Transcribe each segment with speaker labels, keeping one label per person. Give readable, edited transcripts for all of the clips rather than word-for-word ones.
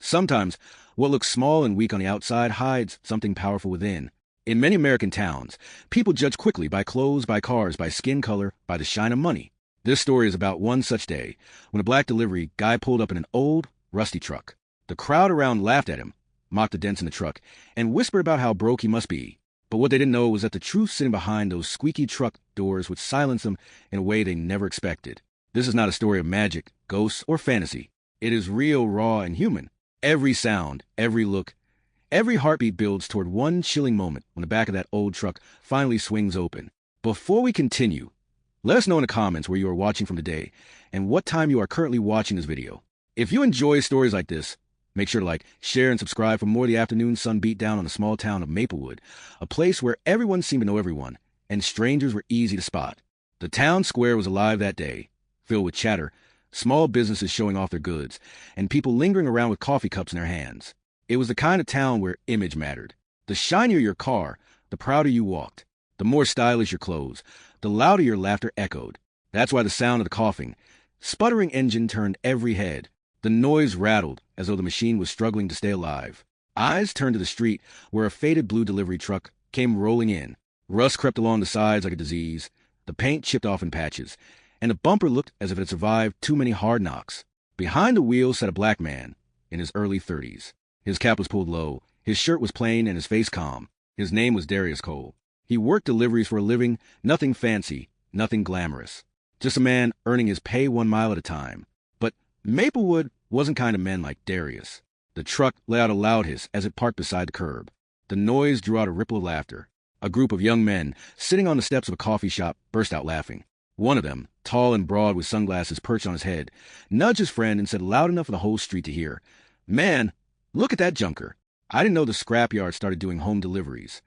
Speaker 1: Sometimes, what looks small and weak on the outside hides something powerful within. In many American towns, people judge quickly by clothes, by cars, by skin color, by the shine of money. This story is about one such day when a black delivery guy pulled up in an old, rusty truck. The crowd around laughed at him, mocked the dents in the truck, and whispered about how broke he must be. But what they didn't know was that the truth sitting behind those squeaky truck doors would silence them in a way they never expected. This is not a story of magic, ghosts, or fantasy. It is real, raw, and human. Every sound, every look, every heartbeat builds toward one chilling moment when the back of that old truck finally swings open. Before we continue, let us know in the comments where you are watching from today and what time you are currently watching this video. If you enjoy stories like this, make sure to like, share, and subscribe for more of the afternoon sun beat down on the small town of Maplewood, a place where everyone seemed to know everyone, and strangers were easy to spot. The town square was alive that day, filled with chatter, small businesses showing off their goods, and people lingering around with coffee cups in their hands. It was the kind of town where image mattered. The shinier your car, the prouder you walked. The more stylish your clothes, the louder your laughter echoed. That's why the sound of the coughing, sputtering engine turned every head. The noise rattled as though the machine was struggling to stay alive. Eyes turned to the street where a faded blue delivery truck came rolling in. Rust crept along the sides like a disease. The paint chipped off in patches, and the bumper looked as if it had survived too many hard knocks. Behind the wheel sat a black man in his early 30s. His cap was pulled low, his shirt was plain, and his face calm. His name was Darius Cole. He worked deliveries for a living, nothing fancy, nothing glamorous. Just a man earning his pay 1 mile at a time. But Maplewood wasn't kind of men like Darius. The truck let out a loud hiss as it parked beside the curb. The noise drew out a ripple of laughter. A group of young men, sitting on the steps of a coffee shop, burst out laughing. One of them, tall and broad with sunglasses perched on his head, nudged his friend and said loud enough for the whole street to hear, "Man, look at that junker. I didn't know the scrapyard started doing home deliveries."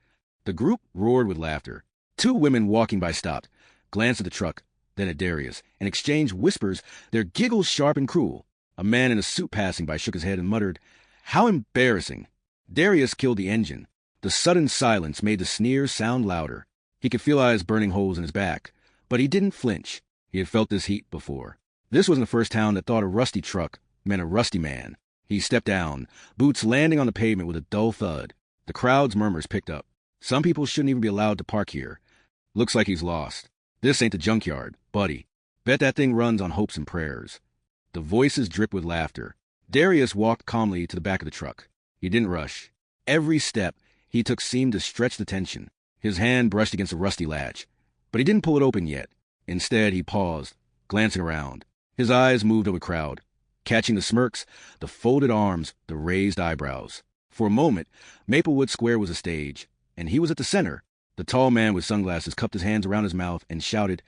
Speaker 1: The group roared with laughter. Two women walking by stopped, glanced at the truck, then at Darius, and exchanged whispers, their giggles sharp and cruel. A man in a suit passing by shook his head and muttered, "How embarrassing." Darius killed the engine. The sudden silence made the sneers sound louder. He could feel eyes burning holes in his back. But he didn't flinch. He had felt this heat before. This wasn't the first town that thought a rusty truck meant a rusty man. He stepped down, boots landing on the pavement with a dull thud. The crowd's murmurs picked up. Some people shouldn't even be allowed to park here. Looks like he's lost. This ain't the junkyard, buddy. Bet that thing runs on hopes and prayers. The voices dripped with laughter. Darius walked calmly to the back of the truck. He didn't rush. Every step he took seemed to stretch the tension. His hand brushed against a rusty latch. But he didn't pull it open yet. Instead, he paused, glancing around. His eyes moved over the crowd, catching the smirks, the folded arms, the raised eyebrows. For a moment, Maplewood Square was a stage, and he was at the center. The tall man with sunglasses cupped his hands around his mouth and shouted,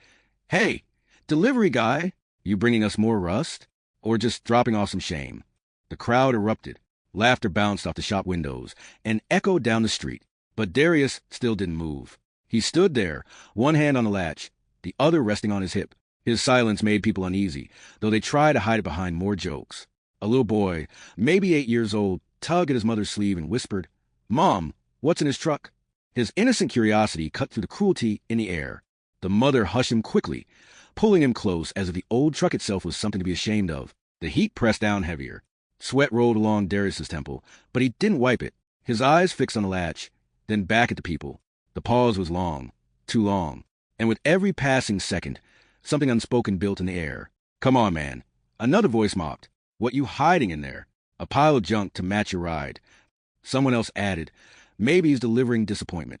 Speaker 1: "Hey, delivery guy, you bringing us more rust? Or just dropping off some shame?" The crowd erupted. Laughter bounced off the shop windows and echoed down the street. But Darius still didn't move. He stood there, one hand on the latch, the other resting on his hip. His silence made people uneasy, though they tried to hide it behind more jokes. A little boy, maybe 8 years old, tugged at his mother's sleeve and whispered, "Mom, what's in his truck?" His innocent curiosity cut through the cruelty in the air. The mother hushed him quickly, pulling him close as if the old truck itself was something to be ashamed of. The heat pressed down heavier. Sweat rolled along Darius's temple, but he didn't wipe it. His eyes fixed on the latch, then back at the people. The pause was long, too long, and with every passing second, something unspoken built in the air. "Come on, man." Another voice mocked. "What you hiding in there? A pile of junk to match your ride." Someone else added, "Maybe he's delivering disappointment."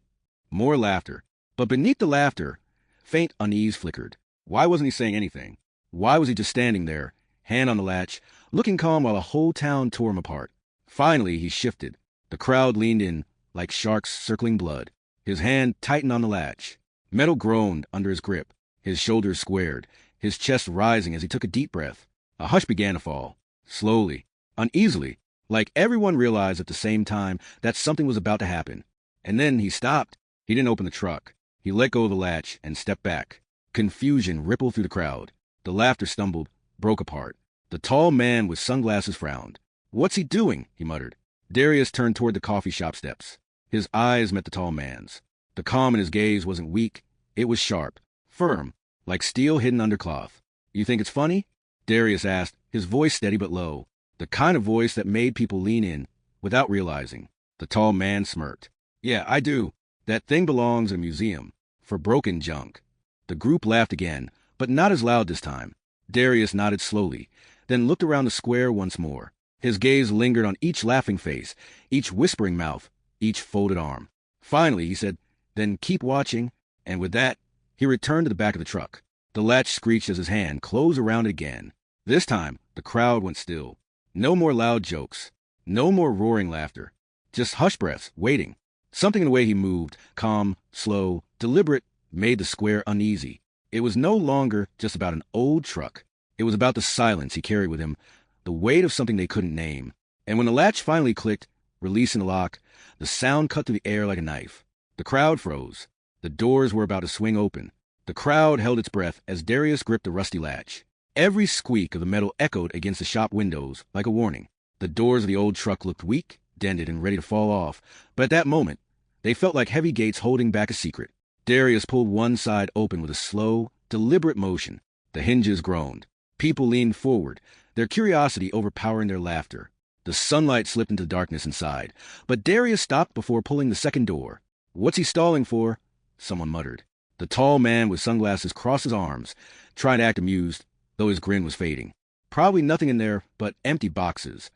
Speaker 1: More laughter. But beneath the laughter, faint unease flickered. Why wasn't he saying anything? Why was he just standing there, hand on the latch, looking calm while the whole town tore him apart? Finally, he shifted. The crowd leaned in, like sharks circling blood. His hand tightened on the latch. Metal groaned under his grip. His shoulders squared, his chest rising as he took a deep breath. A hush began to fall. Slowly, uneasily, like everyone realized at the same time that something was about to happen. And then he stopped. He didn't open the truck. He let go of the latch and stepped back. Confusion rippled through the crowd. The laughter stumbled, broke apart. The tall man with sunglasses frowned. "What's he doing?" he muttered. Darius turned toward the coffee shop steps. His eyes met the tall man's. The calm in his gaze wasn't weak. It was sharp, firm, like steel hidden under cloth. "You think it's funny?" Darius asked, his voice steady but low. The kind of voice that made people lean in without realizing. The tall man smirked. Yeah, I do. That thing belongs in a museum for broken junk. The group laughed again, but not as loud this time. Darius nodded slowly, then looked around the square once more. His gaze lingered on each laughing face, each whispering mouth, each folded arm. Finally, he said, "Then keep watching," and with that, he returned to the back of the truck. The latch screeched as his hand closed around it again. This time, the crowd went still. No more loud jokes. No more roaring laughter. Just hushed breaths, waiting. Something in the way he moved, calm, slow, deliberate, made the square uneasy. It was no longer just about an old truck. It was about the silence he carried with him, the weight of something they couldn't name. And when the latch finally clicked, releasing the lock, the sound cut through the air like a knife. The crowd froze. The doors were about to swing open. The crowd held its breath as Darius gripped the rusty latch. Every squeak of the metal echoed against the shop windows like a warning. The doors of the old truck looked weak, dented, and ready to fall off, but at that moment, they felt like heavy gates holding back a secret. Darius pulled one side open with a slow, deliberate motion. The hinges groaned. People leaned forward, their curiosity overpowering their laughter. The sunlight slipped into the darkness inside, but Darius stopped before pulling the second door. "What's he stalling for?" someone muttered. The tall man with sunglasses crossed his arms, trying to act amused, though his grin was fading. Probably nothing in there but empty boxes.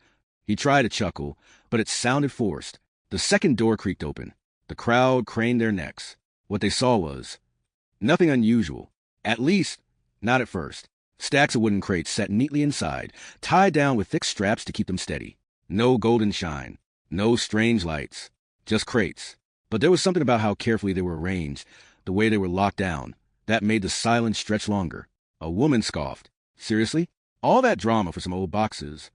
Speaker 1: He tried to chuckle, but it sounded forced. The second door creaked open. The crowd craned their necks. What they saw was nothing unusual. At least, not at first. Stacks of wooden crates set neatly inside, tied down with thick straps to keep them steady. No golden shine. No strange lights. Just crates. But there was something about how carefully they were arranged, the way they were locked down, that made the silence stretch longer. A woman scoffed. Seriously? All that drama for some old boxes?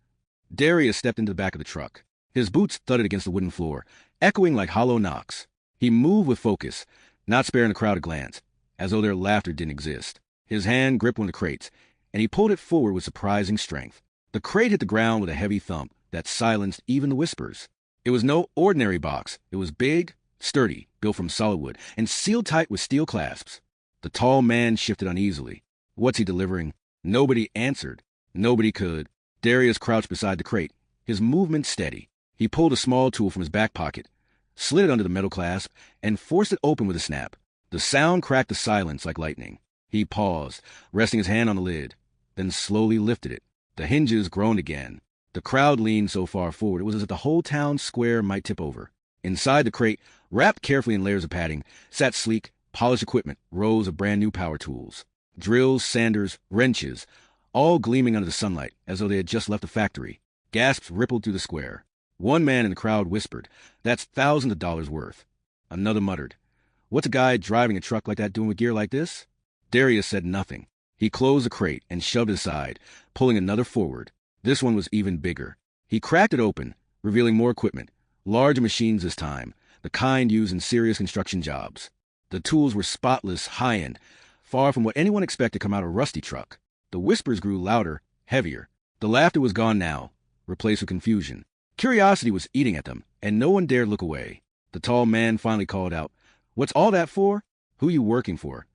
Speaker 1: Darius stepped into the back of the truck. His boots thudded against the wooden floor, echoing like hollow knocks. He moved with focus, not sparing the crowd a glance, as though their laughter didn't exist. His hand gripped one of the crates, and he pulled it forward with surprising strength. The crate hit the ground with a heavy thump that silenced even the whispers. It was no ordinary box. It was big, sturdy, built from solid wood, and sealed tight with steel clasps. The tall man shifted uneasily. What's he delivering? Nobody answered. Nobody could. Darius crouched beside the crate, his movement steady. He pulled a small tool from his back pocket, slid it under the metal clasp, and forced it open with a snap. The sound cracked the silence like lightning. He paused, resting his hand on the lid, then slowly lifted it. The hinges groaned again. The crowd leaned so far forward it was as if the whole town square might tip over. Inside the crate, wrapped carefully in layers of padding, sat sleek, polished equipment, rows of brand-new power tools. Drills, sanders, wrenches, all gleaming under the sunlight as though they had just left the factory. Gasps rippled through the square. One man in the crowd whispered, "That's thousands of dollars worth." Another muttered, "What's a guy driving a truck like that doing with gear like this?" Darius said nothing. He closed the crate and shoved it aside, pulling another forward. This one was even bigger. He cracked it open, revealing more equipment, larger machines this time, the kind used in serious construction jobs. The tools were spotless, high-end, far from what anyone expected to come out of a rusty truck. The whispers grew louder, heavier. The laughter was gone now, replaced with confusion. Curiosity was eating at them, and no one dared look away. The tall man finally called out, "What's all that for? Who you working for?"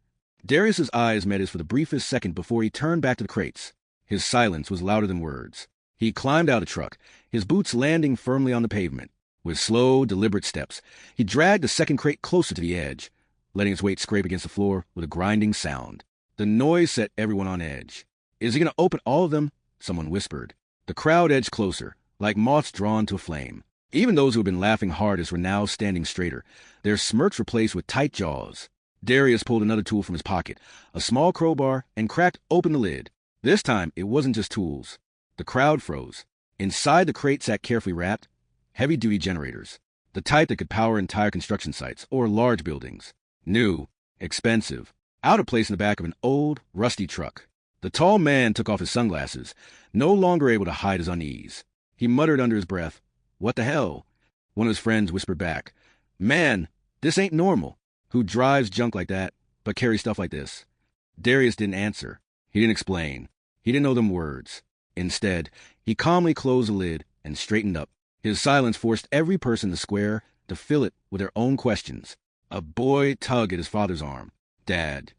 Speaker 1: Darius's eyes met his for the briefest second before he turned back to the crates. His silence was louder than words. He climbed out of the truck, his boots landing firmly on the pavement. With slow, deliberate steps, he dragged the second crate closer to the edge, letting its weight scrape against the floor with a grinding sound. The noise set everyone on edge. "Is he going to open all of them?" someone whispered. The crowd edged closer, like moths drawn to a flame. Even those who had been laughing hardest were now standing straighter, their smirks replaced with tight jaws. Darius pulled another tool from his pocket, a small crowbar, and cracked open the lid. This time, it wasn't just tools. The crowd froze. Inside the crate sat carefully wrapped, heavy-duty generators, the type that could power entire construction sites or large buildings. New, expensive, out of place in the back of an old, rusty truck. The tall man took off his sunglasses, no longer able to hide his unease. He muttered under his breath, "What the hell?" One of his friends whispered back, "Man, this ain't normal. Who drives junk like that, but carries stuff like this?" Darius didn't answer. He didn't explain. He didn't know them words. Instead, he calmly closed the lid and straightened up. His silence forced every person in the square to fill it with their own questions. A boy tugged at his father's arm. "Dad,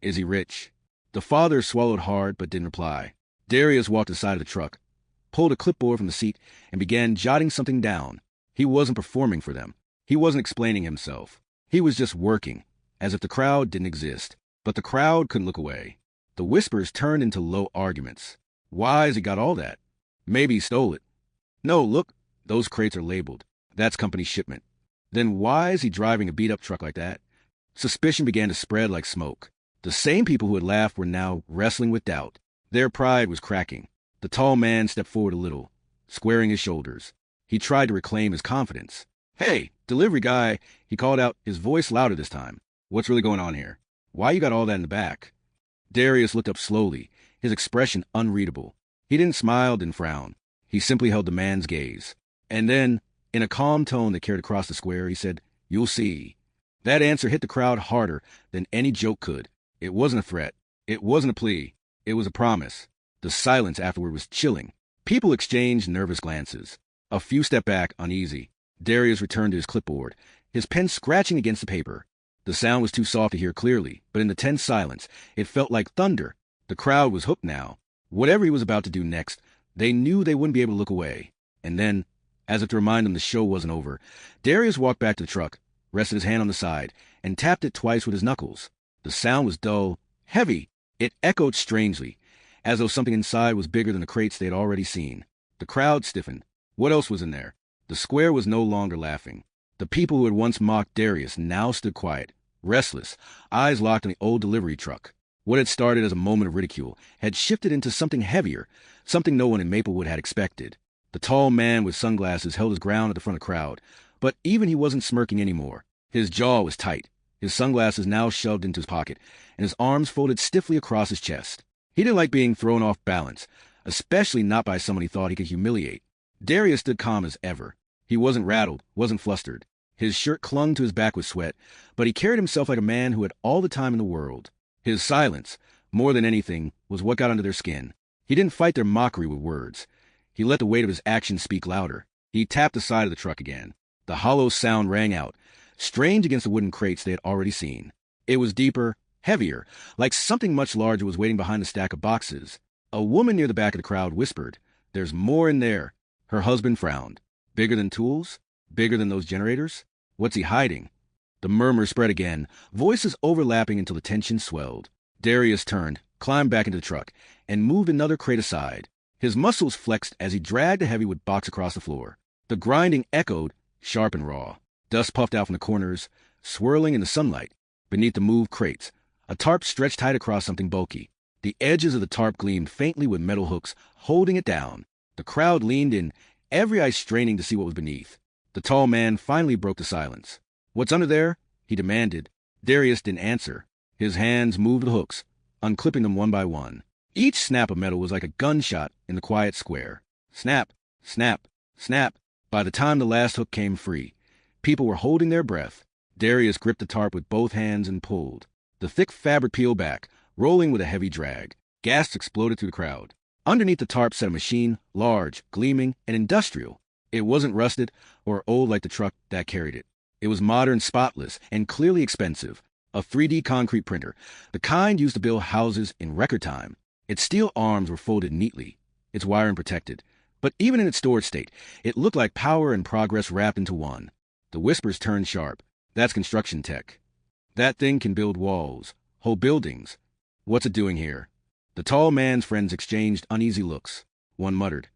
Speaker 1: is he rich?" The father swallowed hard but didn't reply. Darius walked to the side of the truck, pulled a clipboard from the seat, and began jotting something down. He wasn't performing for them. He wasn't explaining himself. He was just working, as if the crowd didn't exist. But the crowd couldn't look away. The whispers turned into low arguments. Why has he got all that? Maybe he stole it. No, look, those crates are labeled. That's company shipment. Then why is he driving a beat-up truck like that? Suspicion began to spread like smoke. The same people who had laughed were now wrestling with doubt. Their pride was cracking. The tall man stepped forward a little, squaring his shoulders. He tried to reclaim his confidence. "Hey, delivery guy," he called out, his voice louder this time. "What's really going on here? Why you got all that in the back?" Darius looked up slowly, his expression unreadable. He didn't smile, didn't frown. He simply held the man's gaze. And then, in a calm tone that carried across the square, he said, "You'll see." That answer hit the crowd harder than any joke could. It wasn't a threat. It wasn't a plea. It was a promise. The silence afterward was chilling. People exchanged nervous glances. A few stepped back, uneasy. Darius returned to his clipboard, his pen scratching against the paper. The sound was too soft to hear clearly, but in the tense silence, it felt like thunder. The crowd was hooked now. Whatever he was about to do next, they knew they wouldn't be able to look away. And then, as if to remind them the show wasn't over, Darius walked back to the truck, rested his hand on the side, and tapped it twice with his knuckles. The sound was dull, heavy. It echoed strangely, as though something inside was bigger than the crates they had already seen. The crowd stiffened. What else was in there? The square was no longer laughing. The people who had once mocked Darius now stood quiet, restless, eyes locked on the old delivery truck. What had started as a moment of ridicule had shifted into something heavier, something no one in Maplewood had expected. The tall man with sunglasses held his ground at the front of the crowd, but even he wasn't smirking anymore. His jaw was tight, his sunglasses now shoved into his pocket, and his arms folded stiffly across his chest. He didn't like being thrown off balance, especially not by someone he thought he could humiliate. Darius stood calm as ever. He wasn't rattled, wasn't flustered. His shirt clung to his back with sweat, but he carried himself like a man who had all the time in the world. His silence, more than anything, was what got under their skin. He didn't fight their mockery with words. He let the weight of his actions speak louder. He tapped the side of the truck again. The hollow sound rang out, strange against the wooden crates they had already seen. It was deeper, heavier, like something much larger was waiting behind the stack of boxes. A woman near the back of the crowd whispered, "There's more in there." Her husband frowned. Bigger than tools? Bigger than those generators? What's he hiding? The murmur spread again, voices overlapping until the tension swelled. Darius turned, climbed back into the truck, and moved another crate aside. His muscles flexed as he dragged a heavy-wood box across the floor. The grinding echoed, sharp and raw. Dust puffed out from the corners, swirling in the sunlight. Beneath the moved crates, a tarp stretched tight across something bulky. The edges of the tarp gleamed faintly with metal hooks, holding it down. The crowd leaned in, every eye straining to see what was beneath. The tall man finally broke the silence. "What's under there?" he demanded. Darius didn't answer. His hands moved the hooks, unclipping them one by one. Each snap of metal was like a gunshot in the quiet square. Snap, snap, snap. By the time the last hook came free, people were holding their breath. Darius gripped the tarp with both hands and pulled. The thick fabric peeled back, rolling with a heavy drag. Gasps exploded through the crowd. Underneath the tarp sat a machine, large, gleaming, and industrial. It wasn't rusted or old like the truck that carried it. It was modern, spotless, and clearly expensive. A 3D concrete printer, the kind used to build houses in record time. Its steel arms were folded neatly, its wiring protected. But even in its stored state, it looked like power and progress wrapped into one. The whispers turned sharp. That's construction tech. That thing can build walls, whole buildings. What's it doing here? The tall man's friends exchanged uneasy looks. One muttered,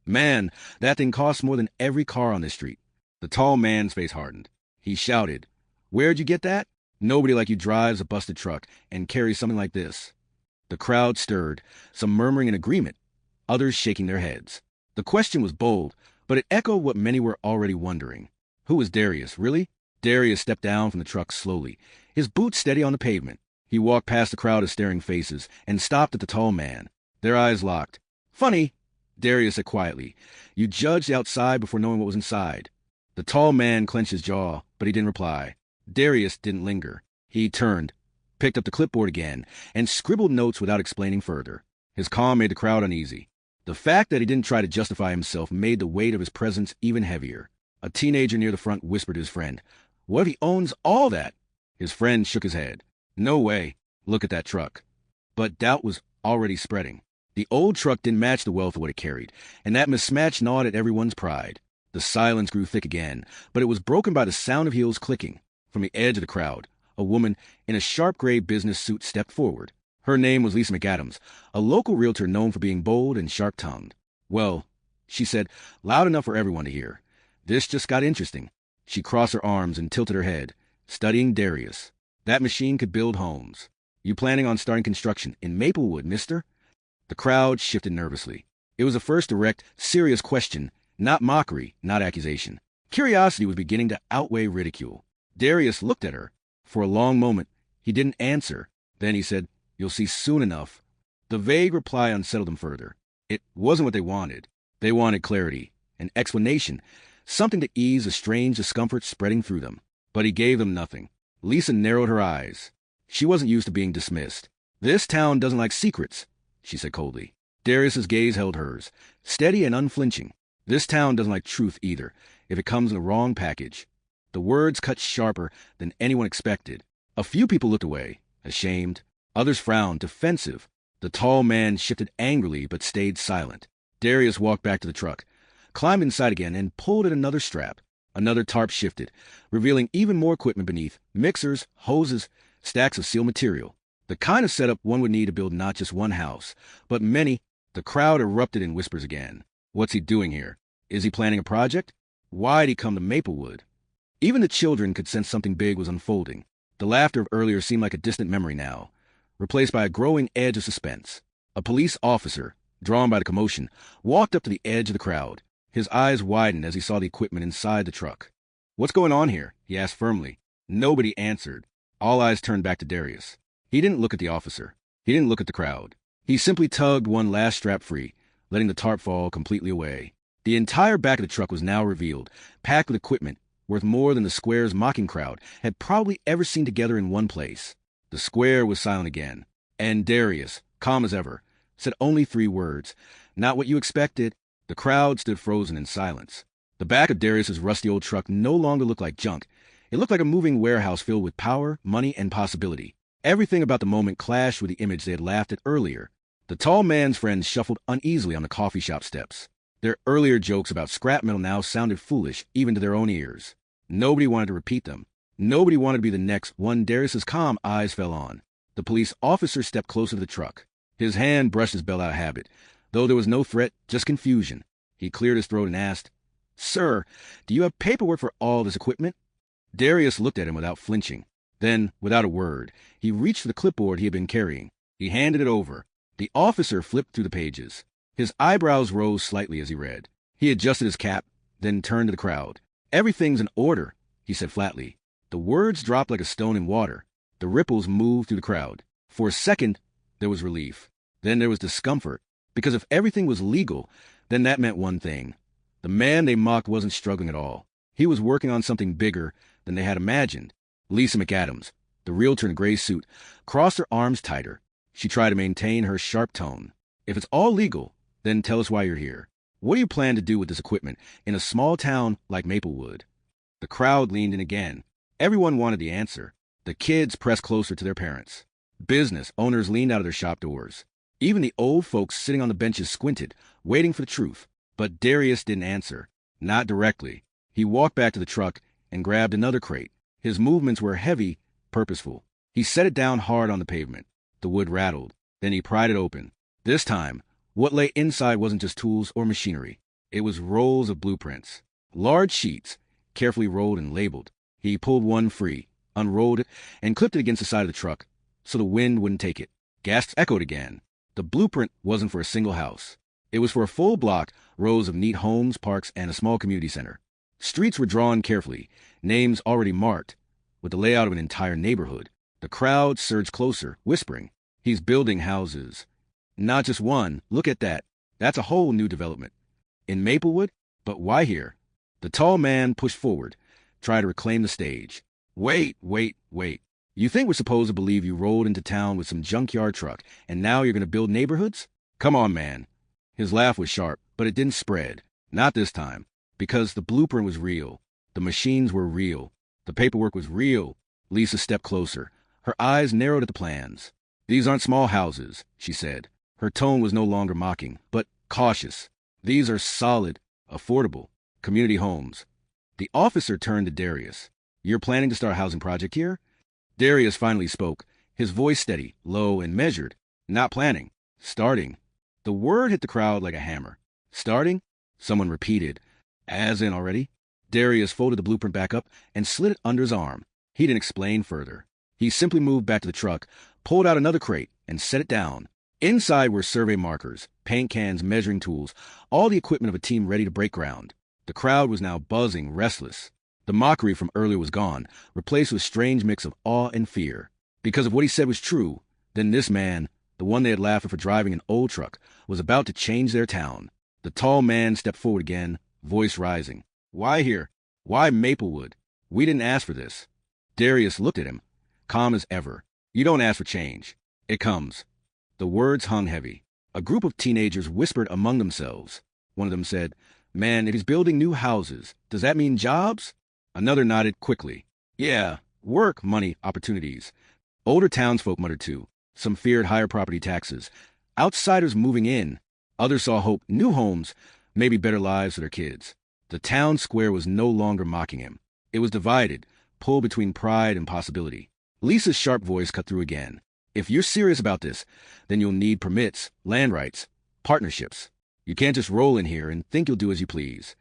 Speaker 1: "Man, that thing costs more than every car on this street." The tall man's face hardened. He shouted, "Where'd you get that? Nobody like you drives a busted truck and carries something like this." The crowd stirred, some murmuring in agreement, others shaking their heads. The question was bold, but it echoed what many were already wondering. Who was Darius, really? Darius stepped down from the truck slowly, his boots steady on the pavement. He walked past the crowd of staring faces and stopped at the tall man. Their eyes locked. "Funny," Darius said quietly. "You judged the outside before knowing what was inside." The tall man clenched his jaw, but he didn't reply. Darius didn't linger. He turned, picked up the clipboard again, and scribbled notes without explaining further. His calm made the crowd uneasy. The fact that he didn't try to justify himself made the weight of his presence even heavier. A teenager near the front whispered to his friend, "What if he owns all that?" His friend shook his head. "No way. Look at that truck." But doubt was already spreading. The old truck didn't match the wealth of what it carried, and that mismatch gnawed at everyone's pride. The silence grew thick again, but it was broken by the sound of heels clicking. From the edge of the crowd, a woman in a sharp gray business suit stepped forward. Her name was Lisa McAdams, a local realtor known for being bold and sharp-tongued. "Well," she said, loud enough for everyone to hear, "this just got interesting." She crossed her arms and tilted her head, studying Darius. "That machine could build homes. You planning on starting construction in Maplewood, mister?" The crowd shifted nervously. It was the first direct, serious question, not mockery, not accusation. Curiosity was beginning to outweigh ridicule. Darius looked at her. For a long moment, he didn't answer. Then he said, "You'll see soon enough." The vague reply unsettled them further. It wasn't what they wanted. They wanted clarity, an explanation, something to ease a strange discomfort spreading through them. But he gave them nothing. Lisa narrowed her eyes. She wasn't used to being dismissed. "This town doesn't like secrets," she said coldly. Darius's gaze held hers, steady and unflinching. "This town doesn't like truth either, if it comes in the wrong package." The words cut sharper than anyone expected. A few people looked away, ashamed. Others frowned, defensive. The tall man shifted angrily but stayed silent. Darius walked back to the truck, climbed inside again, and pulled at another strap. Another tarp shifted, revealing even more equipment beneath: mixers, hoses, stacks of sealed material. The kind of setup one would need to build not just one house, but many. The crowd erupted in whispers again. What's he doing here? Is he planning a project? Why'd he come to Maplewood? Even the children could sense something big was unfolding. The laughter of earlier seemed like a distant memory now, replaced by a growing edge of suspense. A police officer, drawn by the commotion, walked up to the edge of the crowd. His eyes widened as he saw the equipment inside the truck. "What's going on here?" he asked firmly. Nobody answered. All eyes turned back to Darius. He didn't look at the officer. He didn't look at the crowd. He simply tugged one last strap free, letting the tarp fall completely away. The entire back of the truck was now revealed, packed with equipment worth more than the square's mocking crowd had probably ever seen together in one place. The square was silent again, and Darius, calm as ever, said only 3 words: "Not what you expected." The crowd stood frozen in silence. The back of Darius's rusty old truck no longer looked like junk. It looked like a moving warehouse filled with power, money, and possibility. Everything about the moment clashed with the image they had laughed at earlier. The tall man's friends shuffled uneasily on the coffee shop steps. Their earlier jokes about scrap metal now sounded foolish, even to their own ears. Nobody wanted to repeat them. Nobody wanted to be the next one Darius's calm eyes fell on. The police officer stepped closer to the truck. His hand brushed his belt out of habit, though there was no threat, just confusion. He cleared his throat and asked, "Sir, do you have paperwork for all this equipment?" Darius looked at him without flinching. Then, without a word, he reached for the clipboard he had been carrying. He handed it over. The officer flipped through the pages. His eyebrows rose slightly as he read. He adjusted his cap, then turned to the crowd. "Everything's in order," he said flatly. The words dropped like a stone in water. The ripples moved through the crowd. For a second, there was relief. Then there was discomfort, because if everything was legal, then that meant one thing. The man they mocked wasn't struggling at all. He was working on something bigger than they had imagined. Lisa McAdams, the realtor in a gray suit, crossed her arms tighter. She tried to maintain her sharp tone. "If it's all legal, then tell us why you're here. What do you plan to do with this equipment in a small town like Maplewood?" The crowd leaned in again. Everyone wanted the answer. The kids pressed closer to their parents. Business owners leaned out of their shop doors. Even the old folks sitting on the benches squinted, waiting for the truth. But Darius didn't answer. Not directly. He walked back to the truck and grabbed another crate. His movements were heavy, purposeful. He set it down hard on the pavement. The wood rattled. Then he pried it open. This time, what lay inside wasn't just tools or machinery. It was rolls of blueprints. Large sheets, carefully rolled and labeled. He pulled one free, unrolled it, and clipped it against the side of the truck so the wind wouldn't take it. Gasps echoed again. The blueprint wasn't for a single house. It was for a full block, rows of neat homes, parks, and a small community center. Streets were drawn carefully, names already marked, with the layout of an entire neighborhood. The crowd surged closer, whispering, "He's building houses. Not just one. Look at that. That's a whole new development. In Maplewood? But why here?" The tall man pushed forward, tried to reclaim the stage. Wait. You think we're supposed to believe you rolled into town with some junkyard truck, and now you're going to build neighborhoods? Come on, man." His laugh was sharp, but it didn't spread. Not this time. Because the blueprint was real. The machines were real. The paperwork was real. Lisa stepped closer. Her eyes narrowed at the plans. "These aren't small houses," she said. Her tone was no longer mocking, but cautious. These are solid, affordable, community homes. The officer turned to Darius. You're planning to start a housing project here? Darius finally spoke, his voice steady, low, and measured. Not planning. Starting. The word hit the crowd like a hammer. Starting? Someone repeated. As in already? Darius folded the blueprint back up and slid it under his arm. He didn't explain further. He simply moved back to the truck, pulled out another crate, and set it down. Inside were survey markers, paint cans, measuring tools, all the equipment of a team ready to break ground. The crowd was now buzzing, restless. The mockery from earlier was gone, replaced with a strange mix of awe and fear. Because if what he said was true, then this man, the one they had laughed at for driving an old truck, was about to change their town. The tall man stepped forward again, voice rising. Why here? Why Maplewood? We didn't ask for this. Darius looked at him, calm as ever. You don't ask for change. It comes. The words hung heavy. A group of teenagers whispered among themselves. One of them said, Man, if he's building new houses, does that mean jobs? Another nodded quickly. Yeah, work, money, opportunities. Older townsfolk muttered too. Some feared higher property taxes. Outsiders moving in. Others saw hope, new homes, maybe better lives for their kids. The town square was no longer mocking him. It was divided, pulled between pride and possibility. Lisa's sharp voice cut through again. If you're serious about this, then you'll need permits, land rights, partnerships. You can't just roll in here and think you'll do as you please.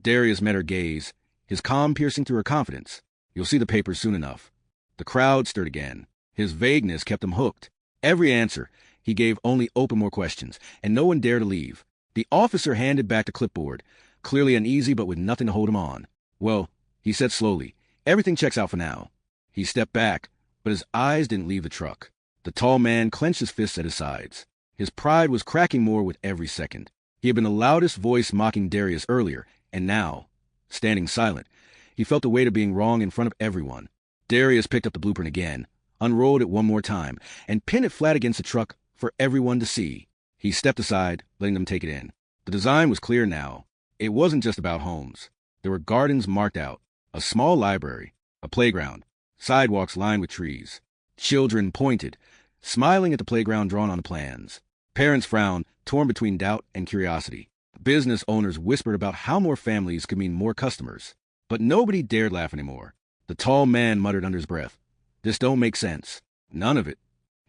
Speaker 1: Darius met her gaze, his calm piercing through her confidence. You'll see the papers soon enough. The crowd stirred again. His vagueness kept them hooked. Every answer he gave only opened more questions, and no one dared to leave. The officer handed back the clipboard, clearly uneasy but with nothing to hold him on. Well, he said slowly, everything checks out for now. He stepped back, but his eyes didn't leave the truck. The tall man clenched his fists at his sides. His pride was cracking more with every second. He had been the loudest voice mocking Darius earlier, and now, standing silent, he felt the weight of being wrong in front of everyone. Darius picked up the blueprint again, unrolled it one more time, and pinned it flat against the truck for everyone to see. He stepped aside, letting them take it in. The design was clear now. It wasn't just about homes. There were gardens marked out, a small library, a playground, sidewalks lined with trees. Children pointed, smiling at the playground drawn on the plans. Parents frowned, torn between doubt and curiosity. Business owners whispered about how more families could mean more customers. But nobody dared laugh anymore. The tall man muttered under his breath, This don't make sense. None of it.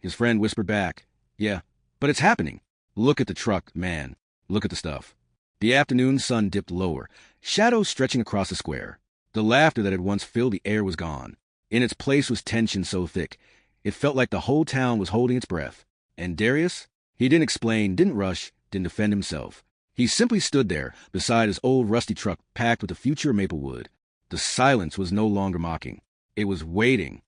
Speaker 1: His friend whispered back, Yeah, but it's happening. Look at the truck, man. Look at the stuff. The afternoon sun dipped lower, shadows stretching across the square. The laughter that had once filled the air was gone. In its place was tension so thick, it felt like the whole town was holding its breath. And Darius? He didn't explain, didn't rush, didn't defend himself. He simply stood there, beside his old rusty truck packed with the future of Maplewood. The silence was no longer mocking. It was waiting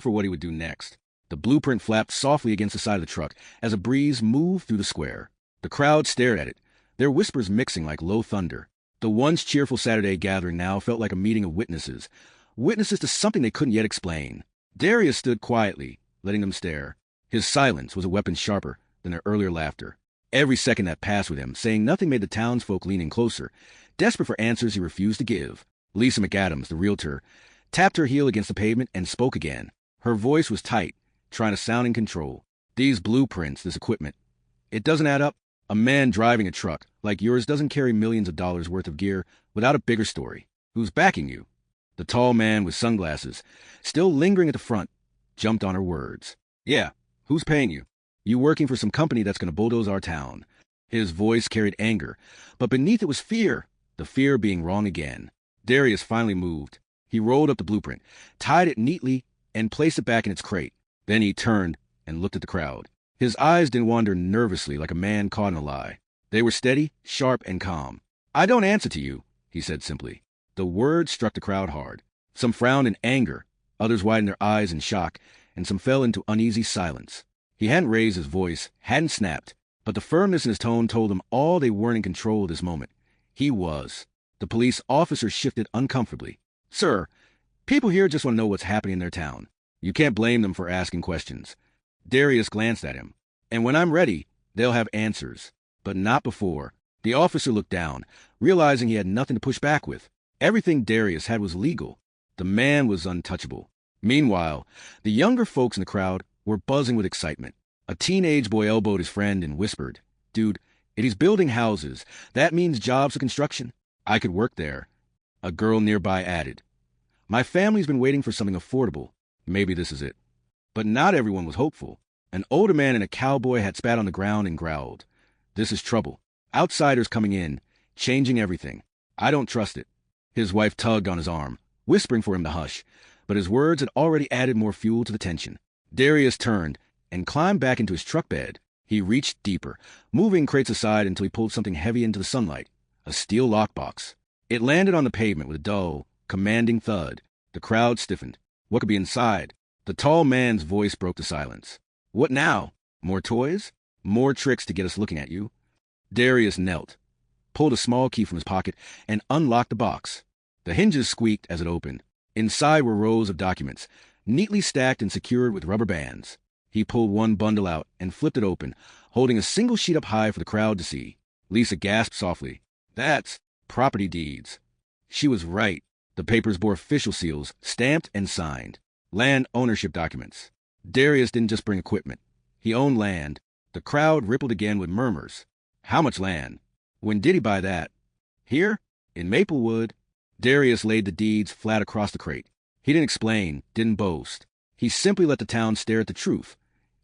Speaker 1: for what he would do next. The blueprint flapped softly against the side of the truck as a breeze moved through the square. The crowd stared at it, their whispers mixing like low thunder. The once cheerful Saturday gathering now felt like a meeting of witnesses to something they couldn't yet explain. Darius stood quietly, letting them stare. His silence was a weapon sharper than their earlier laughter. Every second that passed with him, saying nothing made the townsfolk lean in closer. Desperate for answers he refused to give. Lisa McAdams, the realtor, tapped her heel against the pavement and spoke again. Her voice was tight, trying to sound in control. These blueprints, this equipment, it doesn't add up. A man driving a truck like yours doesn't carry millions of dollars worth of gear without a bigger story. Who's backing you? The tall man with sunglasses, still lingering at the front, jumped on her words. Yeah, who's paying you? You working for some company that's going to bulldoze our town. His voice carried anger, but beneath it was fear, the fear of being wrong again. Darius finally moved. He rolled up the blueprint, tied it neatly, and placed it back in its crate. Then he turned and looked at the crowd. His eyes didn't wander nervously like a man caught in a lie. They were steady, sharp, and calm. I don't answer to you, he said simply. The words struck the crowd hard. Some frowned in anger, others widened their eyes in shock, and some fell into uneasy silence. He hadn't raised his voice, hadn't snapped, but the firmness in his tone told them all they weren't in control of this moment. He was. The police officer shifted uncomfortably. Sir, people here just want to know what's happening in their town. You can't blame them for asking questions. Darius glanced at him. And when I'm ready, they'll have answers. But not before. The officer looked down, realizing he had nothing to push back with. Everything Darius had was legal. The man was untouchable. Meanwhile, the younger folks in the crowd were buzzing with excitement. A teenage boy elbowed his friend and whispered, "Dude, if he's building houses, that means jobs for construction. I could work there." A girl nearby added, "My family's been waiting for something affordable. Maybe this is it." But not everyone was hopeful. An older man and a cowboy had spat on the ground and growled, "This is trouble. Outsiders coming in, changing everything. I don't trust it." His wife tugged on his arm, whispering for him to hush, but his words had already added more fuel to the tension. Darius turned and climbed back into his truck bed. He reached deeper, moving crates aside until he pulled something heavy into the sunlight, a steel lockbox. It landed on the pavement with a dull, commanding thud. The crowd stiffened. What could be inside? The tall man's voice broke the silence. "What now? More toys? More tricks to get us looking at you?" Darius knelt, pulled a small key from his pocket, and unlocked the box. The hinges squeaked as it opened. Inside were rows of documents, neatly stacked and secured with rubber bands. He pulled one bundle out and flipped it open, holding a single sheet up high for the crowd to see. Lisa gasped softly. "That's property deeds." She was right. The papers bore official seals, stamped and signed. Land ownership documents. Darius didn't just bring equipment. He owned land. The crowd rippled again with murmurs. How much land? When did he buy that? Here? In Maplewood. Darius laid the deeds flat across the crate. He didn't explain, didn't boast. He simply let the town stare at the truth.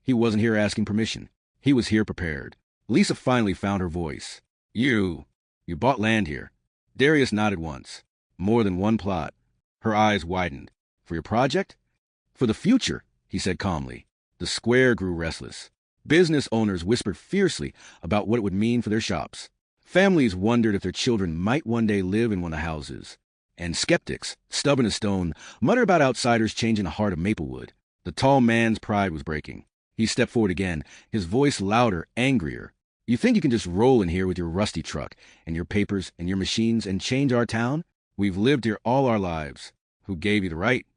Speaker 1: He wasn't here asking permission. He was here prepared. Lisa finally found her voice. You bought land here." Darius nodded once. "More than one plot." Her eyes widened. "For your project?" "For the future," he said calmly. The square grew restless. Business owners whispered fiercely about what it would mean for their shops. Families wondered if their children might one day live in one of the houses. And skeptics, stubborn as stone, muttered about outsiders changing the heart of Maplewood. The tall man's pride was breaking. He stepped forward again, his voice louder, angrier. "You think you can just roll in here with your rusty truck and your papers and your machines and change our town? We've lived here all our lives. Who gave you the right?"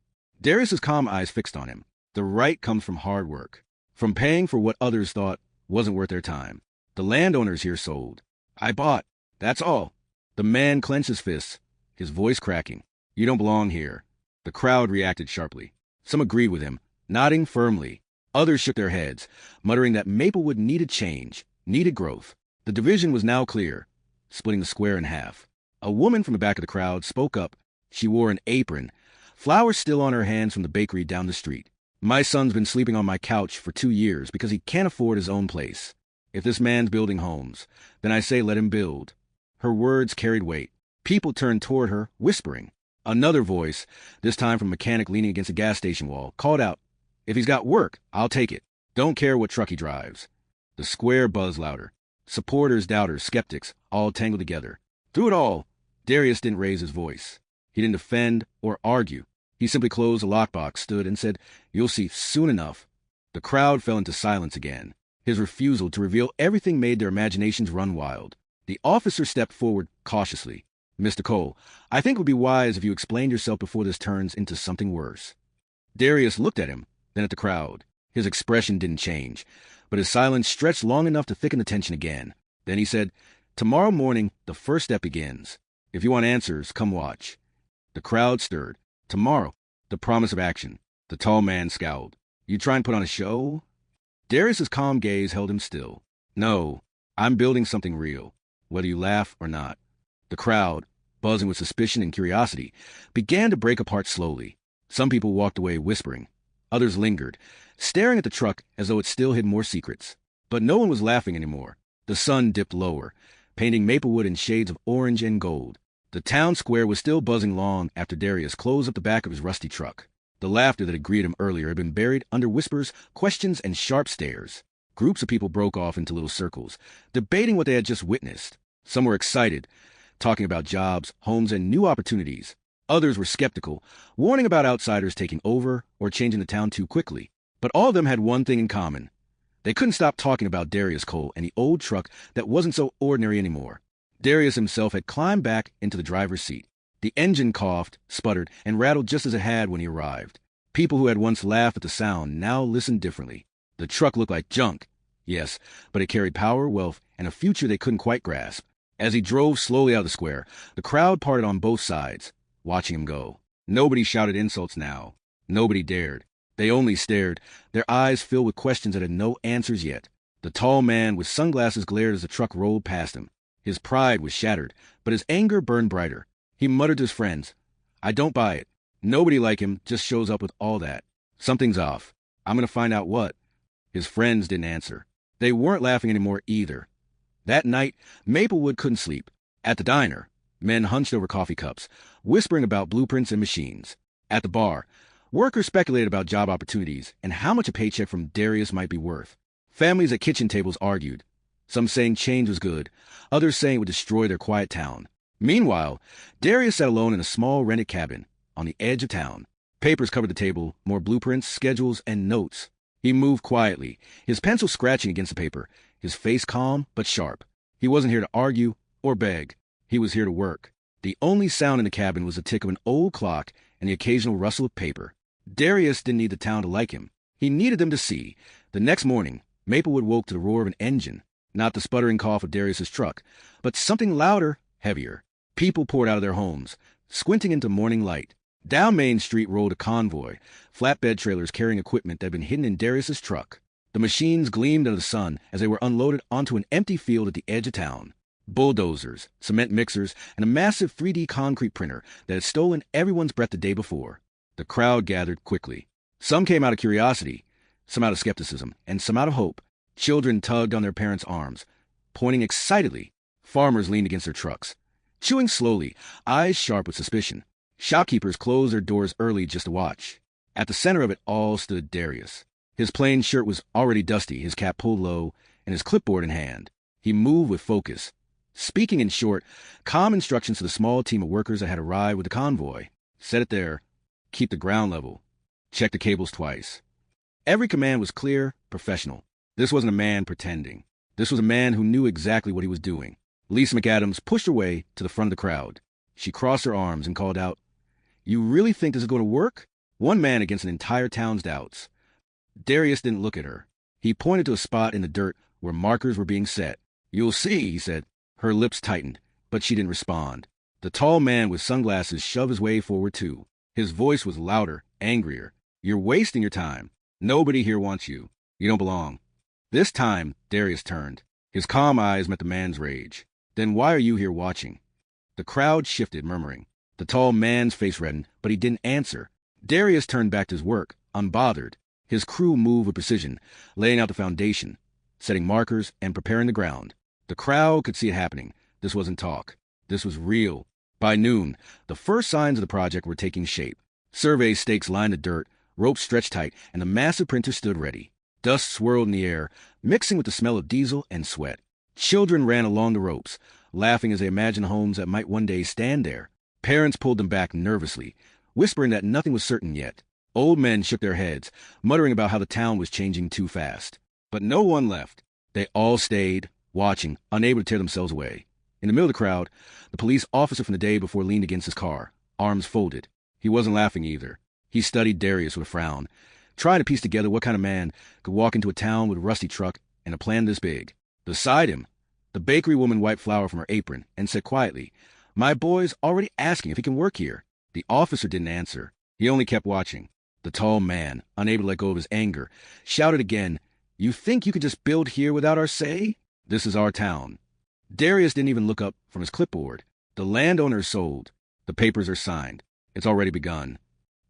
Speaker 1: Darius's calm eyes fixed on him. "The right comes from hard work, from paying for what others thought wasn't worth their time. The landowners here sold. I bought. That's all." The man clenched his fists, his voice cracking. "You don't belong here." The crowd reacted sharply. Some agreed with him, nodding firmly. Others shook their heads, muttering that Maplewood needed change, needed growth. The division was now clear, splitting the square in half. A woman from the back of the crowd spoke up. She wore an apron, flowers still on her hands from the bakery down the street. "My son's been sleeping on my couch for 2 years because he can't afford his own place. If this man's building homes, then I say let him build." Her words carried weight. People turned toward her, whispering. Another voice, this time from a mechanic leaning against a gas station wall, called out, "If he's got work, I'll take it. Don't care what truck he drives." The square buzzed louder. Supporters, doubters, skeptics, all tangled together. Through it all, Darius didn't raise his voice. He didn't defend or argue. He simply closed the lockbox, stood, and said, "You'll see soon enough." The crowd fell into silence again. His refusal to reveal everything made their imaginations run wild. The officer stepped forward cautiously. "Mr. Cole, I think it would be wise if you explained yourself before this turns into something worse." Darius looked at him, then at the crowd. His expression didn't change, but his silence stretched long enough to thicken the tension again. Then he said, "Tomorrow morning, the first step begins. If you want answers, come watch." The crowd stirred. Tomorrow, the promise of action. The tall man scowled. "You try and put on a show?" Darius's calm gaze held him still. "No, I'm building something real, whether you laugh or not." The crowd, buzzing with suspicion and curiosity, began to break apart slowly. Some people walked away whispering. Others lingered, staring at the truck as though it still hid more secrets. But no one was laughing anymore. The sun dipped lower, painting Maplewood in shades of orange and gold. The town square was still buzzing long after Darius closed up the back of his rusty truck. The laughter that had greeted him earlier had been buried under whispers, questions, and sharp stares. Groups of people broke off into little circles, debating what they had just witnessed. Some were excited, talking about jobs, homes, and new opportunities. Others were skeptical, warning about outsiders taking over or changing the town too quickly. But all of them had one thing in common. They couldn't stop talking about Darius Cole and the old truck that wasn't so ordinary anymore. Darius himself had climbed back into the driver's seat. The engine coughed, sputtered, and rattled just as it had when he arrived. People who had once laughed at the sound now listened differently. The truck looked like junk, yes, but it carried power, wealth, and a future they couldn't quite grasp. As he drove slowly out of the square, the crowd parted on both sides, watching him go. Nobody shouted insults now. Nobody dared. They only stared, their eyes filled with questions that had no answers yet. The tall man with sunglasses glared as the truck rolled past him. His pride was shattered, but his anger burned brighter. He muttered to his friends, "I don't buy it. Nobody like him just shows up with all that. Something's off. I'm going to find out what." His friends didn't answer. They weren't laughing anymore either. That night, Maplewood couldn't sleep. At the diner, men hunched over coffee cups, whispering about blueprints and machines. At the bar, workers speculated about job opportunities and how much a paycheck from Darius might be worth. Families at kitchen tables argued, some saying change was good, others saying it would destroy their quiet town. Meanwhile, Darius sat alone in a small rented cabin on the edge of town. Papers covered the table, more blueprints, schedules, and notes. He moved quietly, his pencil scratching against the paper, his face calm but sharp. He wasn't here to argue or beg. He was here to work. The only sound in the cabin was the tick of an old clock and the occasional rustle of paper. Darius didn't need the town to like him. He needed them to see. The next morning, Maplewood woke to the roar of an engine, not the sputtering cough of Darius's truck, but something louder, heavier. People poured out of their homes, squinting into morning light. Down Main Street rolled a convoy, flatbed trailers carrying equipment that had been hidden in Darius's truck. The machines gleamed under the sun as they were unloaded onto an empty field at the edge of town. Bulldozers, cement mixers, and a massive 3D concrete printer that had stolen everyone's breath the day before. The crowd gathered quickly. Some came out of curiosity, some out of skepticism, and some out of hope. Children tugged on their parents' arms, pointing excitedly. Farmers leaned against their trucks, chewing slowly, eyes sharp with suspicion. Shopkeepers closed their doors early just to watch. At the center of it all stood Darius. His plain shirt was already dusty, his cap pulled low, and his clipboard in hand. He moved with focus, speaking in short, calm instructions to the small team of workers that had arrived with the convoy. Set it there. Keep the ground level. Check the cables twice. Every command was clear, professional. This wasn't a man pretending. This was a man who knew exactly what he was doing. Lisa McAdams pushed her way to the front of the crowd. She crossed her arms and called out, "You really think this is going to work?" One man against an entire town's doubts. Darius didn't look at her. He pointed to a spot in the dirt where markers were being set. "You'll see," he said. Her lips tightened, but she didn't respond. The tall man with sunglasses shoved his way forward too. His voice was louder, angrier. "You're wasting your time. Nobody here wants you. You don't belong." This time, Darius turned. His calm eyes met the man's rage. "Then why are you here watching?" The crowd shifted, murmuring. The tall man's face reddened, but he didn't answer. Darius turned back to his work, unbothered. His crew moved with precision, laying out the foundation, setting markers, and preparing the ground. The crowd could see it happening. This wasn't talk. This was real. By noon, the first signs of the project were taking shape. Survey stakes lined the dirt, ropes stretched tight, and the massive printer stood ready. Dust swirled in the air, mixing with the smell of diesel and sweat. Children ran along the ropes, laughing as they imagined homes that might one day stand there. Parents pulled them back nervously, whispering that nothing was certain yet. Old men shook their heads, muttering about how the town was changing too fast. But no one left. They all stayed, watching, unable to tear themselves away. In the middle of the crowd, the police officer from the day before leaned against his car, arms folded. He wasn't laughing either. He studied Darius with a frown, trying to piece together what kind of man could walk into a town with a rusty truck and a plan this big. Beside him, the bakery woman wiped flour from her apron and said quietly, "My boy's already asking if he can work here." The officer didn't answer. He only kept watching. The tall man, unable to let go of his anger, shouted again, "You think you could just build here without our say? This is our town." Darius didn't even look up from his clipboard. The landowner is sold. The papers are signed. It's already begun.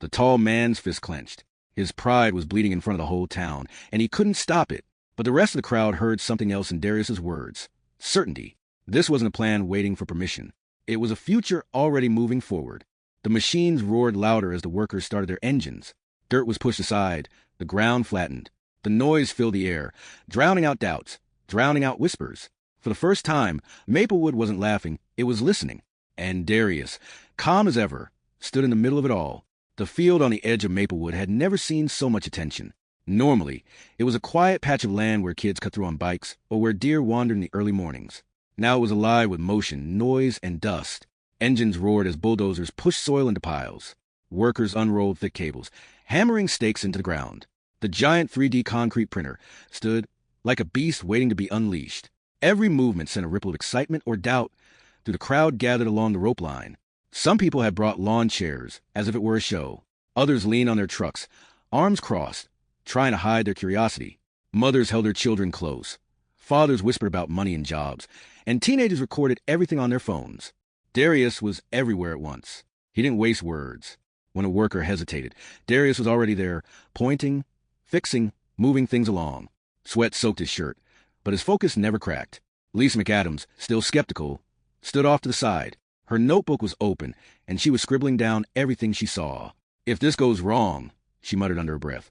Speaker 1: The tall man's fist clenched. His pride was bleeding in front of the whole town, and he couldn't stop it. But the rest of the crowd heard something else in Darius's words. Certainty. This wasn't a plan waiting for permission. It was a future already moving forward. The machines roared louder as the workers started their engines. Dirt was pushed aside. The ground flattened. The noise filled the air, drowning out doubts, drowning out whispers. For the first time, Maplewood wasn't laughing, it was listening. And Darius, calm as ever, stood in the middle of it all. The field on the edge of Maplewood had never seen so much attention. Normally, it was a quiet patch of land where kids cut through on bikes or where deer wandered in the early mornings. Now it was alive with motion, noise, and dust. Engines roared as bulldozers pushed soil into piles. Workers unrolled thick cables, hammering stakes into the ground. The giant 3D concrete printer stood like a beast waiting to be unleashed. Every movement sent a ripple of excitement or doubt through the crowd gathered along the rope line. Some people had brought lawn chairs, as if it were a show. Others leaned on their trucks, arms crossed, trying to hide their curiosity. Mothers held their children close. Fathers whispered about money and jobs, and teenagers recorded everything on their phones. Darius was everywhere at once. He didn't waste words. When a worker hesitated, Darius was already there, pointing, fixing, moving things along. Sweat soaked his shirt, but his focus never cracked. Lisa McAdams, still skeptical, stood off to the side. Her notebook was open, and she was scribbling down everything she saw. "If this goes wrong," she muttered under her breath,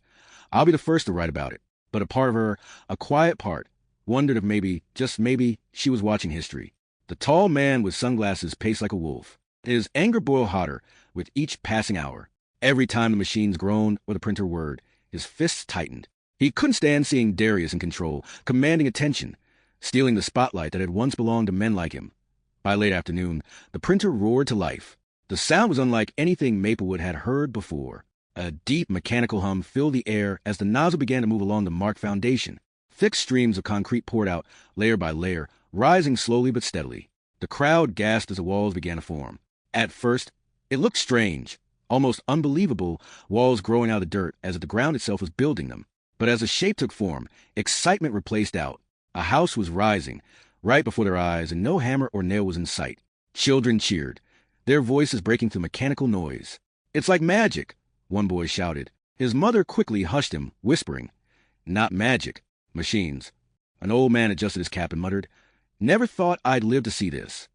Speaker 1: "I'll be the first to write about it." But a part of her, a quiet part, wondered if maybe, just maybe, she was watching history. The tall man with sunglasses paced like a wolf. His anger boiled hotter with each passing hour. Every time the machines groaned or the printer whirred, his fists tightened. He couldn't stand seeing Darius in control, commanding attention, stealing the spotlight that had once belonged to men like him. By late afternoon, the printer roared to life. The sound was unlike anything Maplewood had heard before. A deep mechanical hum filled the air as the nozzle began to move along the marked foundation. Thick streams of concrete poured out, layer by layer, rising slowly but steadily. The crowd gasped as the walls began to form. At first, it looked strange, almost unbelievable, walls growing out of the dirt as if the ground itself was building them. But as the shape took form, excitement replaced doubt. A house was rising, right before their eyes, and no hammer or nail was in sight. Children cheered, their voices breaking through mechanical noise. "It's like magic," one boy shouted. His mother quickly hushed him, whispering, "Not magic, machines." An old man adjusted his cap and muttered, "Never thought I'd live to see this."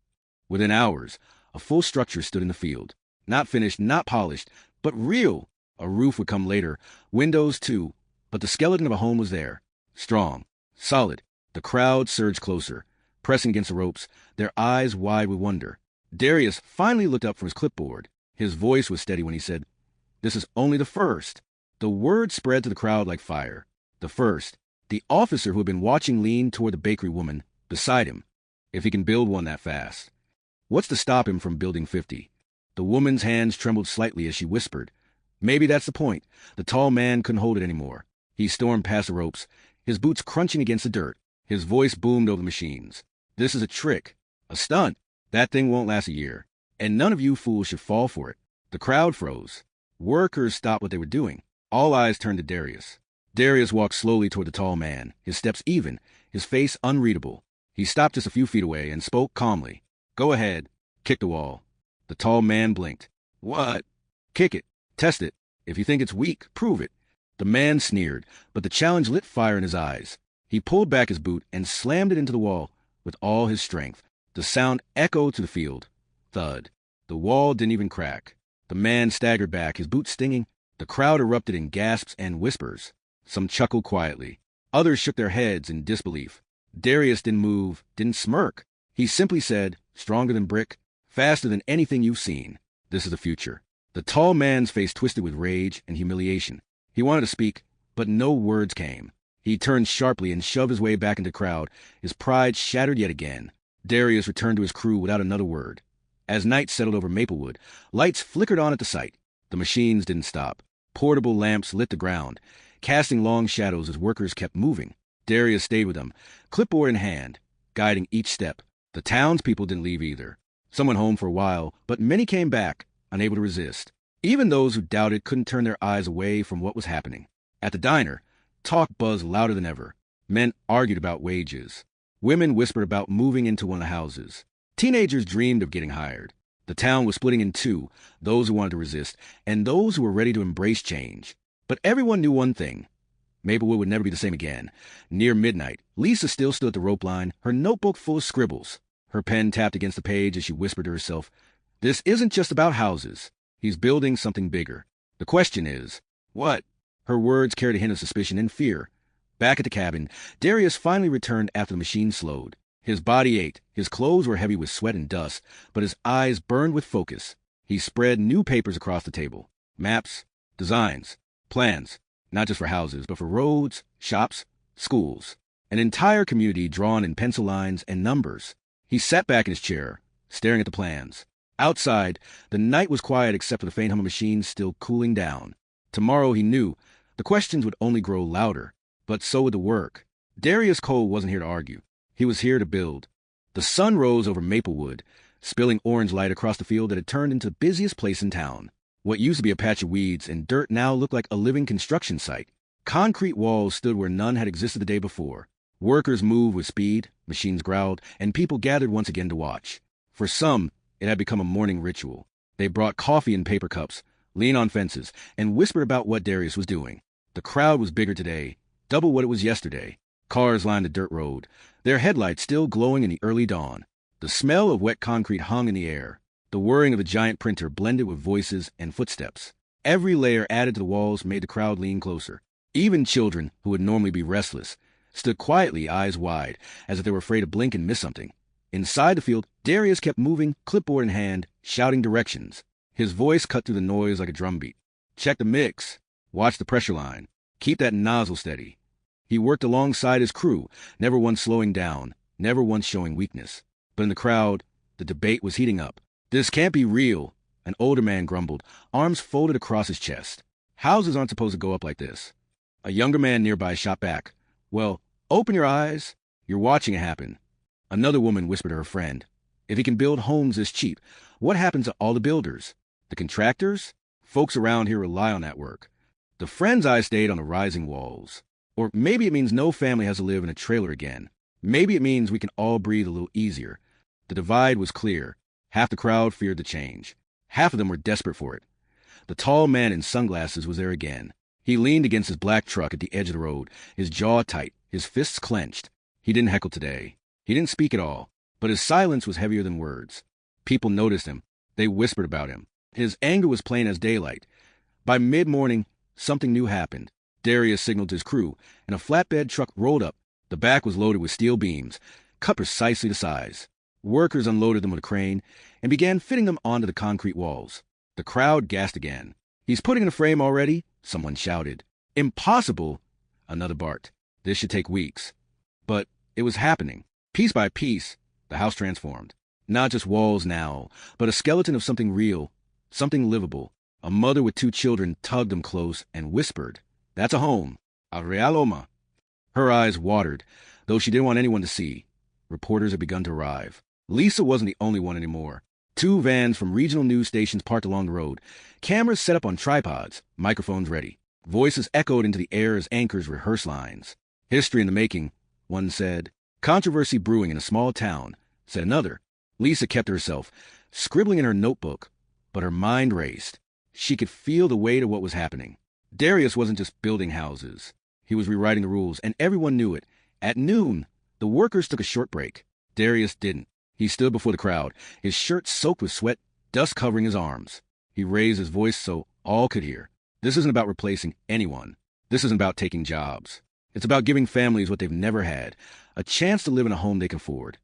Speaker 1: Within hours, a full structure stood in the field. Not finished, not polished, but real. A roof would come later, windows too, but the skeleton of a home was there. Strong, solid. The crowd surged closer, pressing against the ropes, their eyes wide with wonder. Darius finally looked up from his clipboard. His voice was steady when he said, "This is only the first." The word spread to the crowd like fire. The first. The officer who had been watching leaned toward the bakery woman beside him. If he can build one that fast, what's to stop him from building 50? The woman's hands trembled slightly as she whispered, "Maybe that's the point." The tall man couldn't hold it anymore. He stormed past the ropes, his boots crunching against the dirt. His voice boomed over the machines. "This is a trick, a stunt. That thing won't last a year, and none of you fools should fall for it." The crowd froze. Workers stopped what they were doing. All eyes turned to Darius. Darius walked slowly toward the tall man, his steps even, his face unreadable. He stopped just a few feet away and spoke calmly. "Go ahead. Kick the wall." The tall man blinked. "What?" "Kick it. Test it. If you think it's weak, prove it." The man sneered, but the challenge lit fire in his eyes. He pulled back his boot and slammed it into the wall with all his strength. The sound echoed through the field. Thud. The wall didn't even crack. The man staggered back, his boots stinging. The crowd erupted in gasps and whispers. Some chuckled quietly. Others shook their heads in disbelief. Darius didn't move, didn't smirk. He simply said, stronger than brick, faster than anything you've seen. This is the future. The tall man's face twisted with rage and humiliation. He wanted to speak, but no words came. He turned sharply and shoved his way back into the crowd, his pride shattered yet again. Darius returned to his crew without another word. As night settled over Maplewood, lights flickered on at the site. The machines didn't stop. Portable lamps lit the ground, casting long shadows as workers kept moving. Darius stayed with them, clipboard in hand, guiding each step. The townspeople didn't leave either. Some went home for a while, but many came back, unable to resist. Even those who doubted couldn't turn their eyes away from what was happening. At the diner, talk buzzed louder than ever. Men argued about wages. Women whispered about moving into one of the houses. Teenagers dreamed of getting hired. The town was splitting in two, those who wanted to resist, and those who were ready to embrace change. But everyone knew one thing. Maplewood would never be the same again. Near midnight, Lisa still stood at the rope line, her notebook full of scribbles. Her pen tapped against the page as she whispered to herself, "This isn't just about houses. He's building something bigger. The question is, what?" Her words carried a hint of suspicion and fear. Back at the cabin, Darius finally returned after the machine slowed. His body ached, his clothes were heavy with sweat and dust, but his eyes burned with focus. He spread new papers across the table. Maps, designs, plans, not just for houses, but for roads, shops, schools. An entire community drawn in pencil lines and numbers. He sat back in his chair, staring at the plans. Outside, the night was quiet except for the faint hum of machines still cooling down. Tomorrow, he knew, the questions would only grow louder, but so would the work. Darius Cole wasn't here to argue. He was here to build. The sun rose over Maplewood, spilling orange light across the field that had turned into the busiest place in town. What used to be a patch of weeds and dirt now looked like a living construction site. Concrete walls stood where none had existed the day before. Workers moved with speed, machines growled, and people gathered once again to watch. For some, it had become a morning ritual. They brought coffee in paper cups, leaned on fences, and whispered about what Darius was doing. The crowd was bigger today, double what it was yesterday. Cars lined the dirt road, their headlights still glowing in the early dawn. The smell of wet concrete hung in the air. The whirring of the giant printer blended with voices and footsteps. Every layer added to the walls made the crowd lean closer. Even children, who would normally be restless, stood quietly, eyes wide, as if they were afraid to blink and miss something. Inside the field, Darius kept moving, clipboard in hand, shouting directions. His voice cut through the noise like a drumbeat. Check the mix. Watch the pressure line. Keep that nozzle steady. He worked alongside his crew, never once slowing down, never once showing weakness. But in the crowd, the debate was heating up. This can't be real, an older man grumbled, arms folded across his chest. Houses aren't supposed to go up like this. A younger man nearby shot back. Well, open your eyes. You're watching it happen. Another woman whispered to her friend. If he can build homes this cheap, what happens to all the builders? The contractors? Folks around here rely on that work. The friend's eye stayed on the rising walls. Or maybe it means no family has to live in a trailer again. Maybe it means we can all breathe a little easier. The divide was clear. Half the crowd feared the change. Half of them were desperate for it. The tall man in sunglasses was there again. He leaned against his black truck at the edge of the road, his jaw tight, his fists clenched. He didn't heckle today. He didn't speak at all, but his silence was heavier than words. People noticed him. They whispered about him. His anger was plain as daylight. By mid-morning, something new happened. Darius signaled to his crew, and a flatbed truck rolled up. The back was loaded with steel beams, cut precisely to size. Workers unloaded them with a crane and began fitting them onto the concrete walls. The crowd gasped again. He's putting in a frame already? Someone shouted. Impossible! Another barked. This should take weeks. But it was happening. Piece by piece, the house transformed. Not just walls now, but a skeleton of something real, something livable. A mother with 2 children tugged them close and whispered, "That's a home. A real Oma." Her eyes watered, though she didn't want anyone to see. Reporters had begun to arrive. Lisa wasn't the only one anymore. 2 vans from regional news stations parked along the road. Cameras set up on tripods, microphones ready. Voices echoed into the air as anchors rehearsed lines. History in the making, one said. Controversy brewing in a small town, said another. Lisa kept to herself, scribbling in her notebook, but her mind raced. She could feel the weight of what was happening. Darius wasn't just building houses. He was rewriting the rules, and everyone knew it. At noon, the workers took a short break. Darius didn't. He stood before the crowd, his shirt soaked with sweat, dust covering his arms. He raised his voice so all could hear. This isn't about replacing anyone. This isn't about taking jobs. It's about giving families what they've never had, a chance to live in a home they can afford.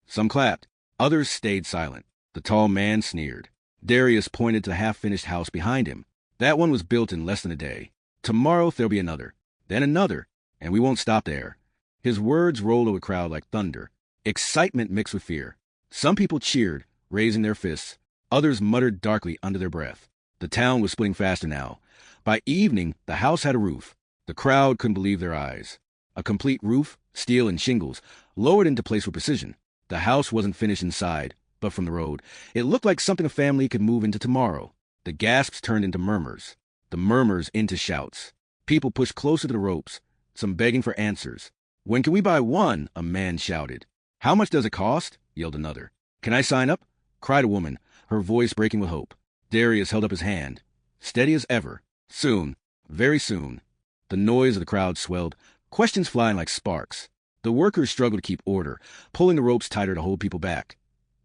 Speaker 1: Some clapped. Others stayed silent. The tall man sneered. Darius pointed to the half-finished house behind him. That one was built in less than a day. Tomorrow there'll be another, then another, and we won't stop there. His words rolled over the crowd like thunder. Excitement mixed with fear. Some people cheered, raising their fists. Others muttered darkly under their breath. The town was splitting faster now. By evening, the house had a roof. The crowd couldn't believe their eyes. A complete roof, steel and shingles, lowered into place with precision. The house wasn't finished inside, but from the road, it looked like something a family could move into tomorrow. The gasps turned into murmurs. The murmurs into shouts. People pushed closer to the ropes, some begging for answers. "When can we buy one?" a man shouted. "How much does it cost?" yelled another. "Can I sign up?" cried a woman, her voice breaking with hope. Darius held up his hand, steady as ever. Soon, very soon. The noise of the crowd swelled, questions flying like sparks. The workers struggled to keep order, pulling the ropes tighter to hold people back.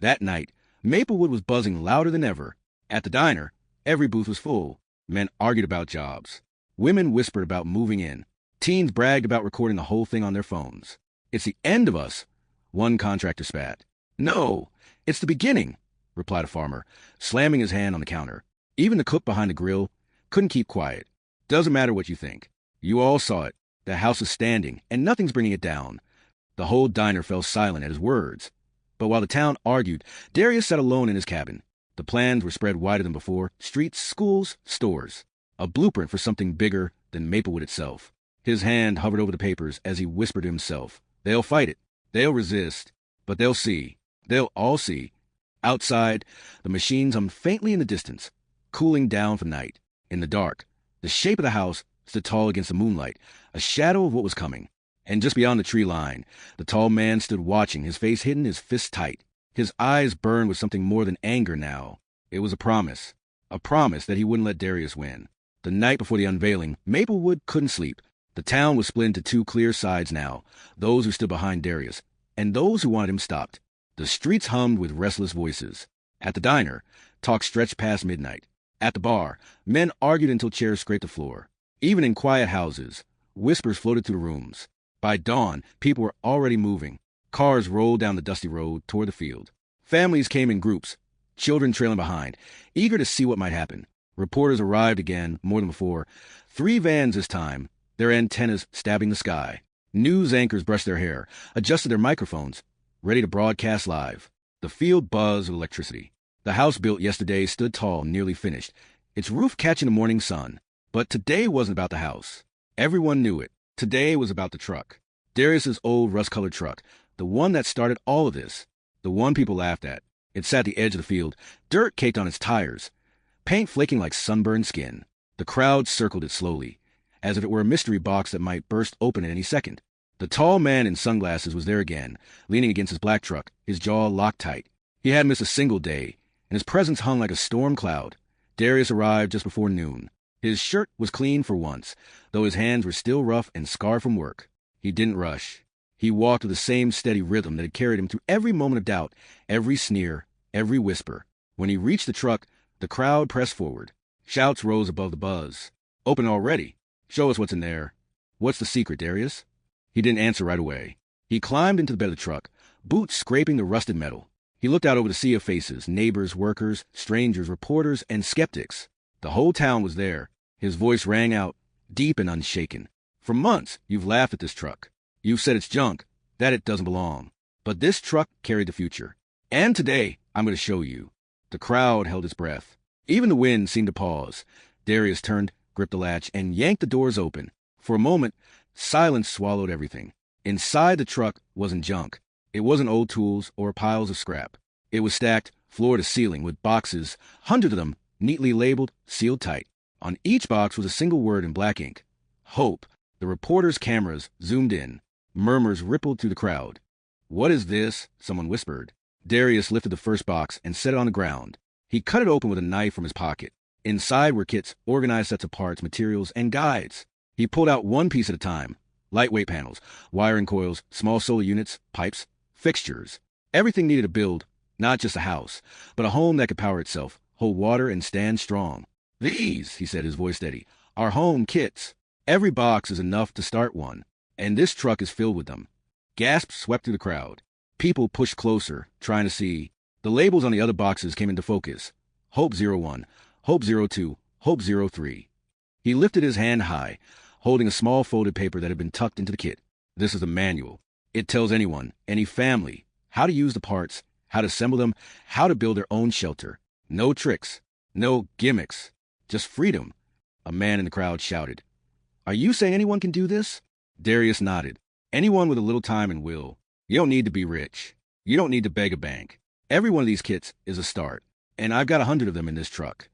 Speaker 1: That night, Maplewood was buzzing louder than ever. At the diner, every booth was full. Men argued about jobs. Women whispered about moving in. Teens bragged about recording the whole thing on their phones. "It's the end of us," one contractor spat. "No, it's the beginning," replied a farmer, slamming his hand on the counter. Even the cook behind the grill couldn't keep quiet. "Doesn't matter what you think. You all saw it. The house is standing, and nothing's bringing it down." The whole diner fell silent at his words. But while the town argued, Darius sat alone in his cabin. The plans were spread wider than before. Streets, schools, stores. A blueprint for something bigger than Maplewood itself. His hand hovered over the papers as he whispered to himself. They'll fight it. They'll resist. But they'll see. They'll all see. Outside, the machines hummed faintly in the distance. cooling down for night. In the dark, the shape of the house stood tall against the moonlight, a shadow of what was coming. And just beyond the tree line, the tall man stood watching, his face hidden, his fists tight. His eyes burned with something more than anger now. It was a promise that he wouldn't let Darius win. The night before the unveiling, Maplewood couldn't sleep. The town was split into two clear sides now, those who stood behind Darius, and those who wanted him stopped. The streets hummed with restless voices. At the diner, talk stretched past midnight. At the bar, men argued until chairs scraped the floor. Even in quiet houses, whispers floated through the rooms. By dawn, people were already moving. Cars rolled down the dusty road toward the field. Families came in groups, children trailing behind, eager to see what might happen. Reporters arrived again, more than before. 3 vans this time, their antennas stabbing the sky. News anchors brushed their hair, adjusted their microphones, ready to broadcast live. The field buzzed with electricity. The house built yesterday stood tall, nearly finished, its roof catching the morning sun. But today wasn't about the house. Everyone knew it. Today was about the truck. Darius's old rust-colored truck, the one that started all of this, the one people laughed at. It sat at the edge of the field, dirt caked on its tires, paint flaking like sunburned skin. The crowd circled it slowly, as if it were a mystery box that might burst open at any second. The tall man in sunglasses was there again, leaning against his black truck, his jaw locked tight. He hadn't missed a single day, and his presence hung like a storm cloud. Darius arrived just before noon. His shirt was clean for once, though his hands were still rough and scarred from work. He didn't rush. He walked with the same steady rhythm that had carried him through every moment of doubt, every sneer, every whisper. When he reached the truck, the crowd pressed forward. Shouts rose above the buzz. "Open already. Show us what's in there. What's the secret, Darius?" He didn't answer right away. He climbed into the bed of the truck, boots scraping the rusted metal. He looked out over the sea of faces, neighbors, workers, strangers, reporters, and skeptics. The whole town was there. His voice rang out, deep and unshaken. "For months, you've laughed at this truck. You've said it's junk, that it doesn't belong. But this truck carried the future. And today, I'm going to show you." The crowd held its breath. Even the wind seemed to pause. Darius turned, gripped the latch, and yanked the doors open. For a moment, silence swallowed everything. Inside the truck wasn't junk. It wasn't old tools or piles of scrap. It was stacked, floor to ceiling, with boxes, hundreds of them, neatly labeled, sealed tight. On each box was a single word in black ink: Hope. The reporters' cameras zoomed in. Murmurs rippled through the crowd. "What is this?" someone whispered. Darius lifted the first box and set it on the ground. He cut it open with a knife from his pocket. Inside were kits, organized sets of parts, materials, and guides. He pulled out one piece at a time. Lightweight panels, wiring coils, small solar units, pipes, fixtures. Everything needed to build, not just a house, but a home that could power itself, hold water, and stand strong. "These," he said, his voice steady, "are home kits. Every box is enough to start one, and this truck is filled with them." Gasps swept through the crowd. People pushed closer, trying to see. The labels on the other boxes came into focus. Hope 01, Hope 02, Hope 03. He lifted his hand high, holding a small folded paper that had been tucked into the kit. This is a manual. It tells anyone, any family, how to use the parts, how to assemble them, how to build their own shelter. No tricks, no gimmicks, just freedom. A man in the crowd shouted. "Are you saying anyone can do this?" Darius nodded. "Anyone with a little time and will. You don't need to be rich. You don't need to beg a bank. Every one of these kits is a start, and I've got 100 of them in this truck."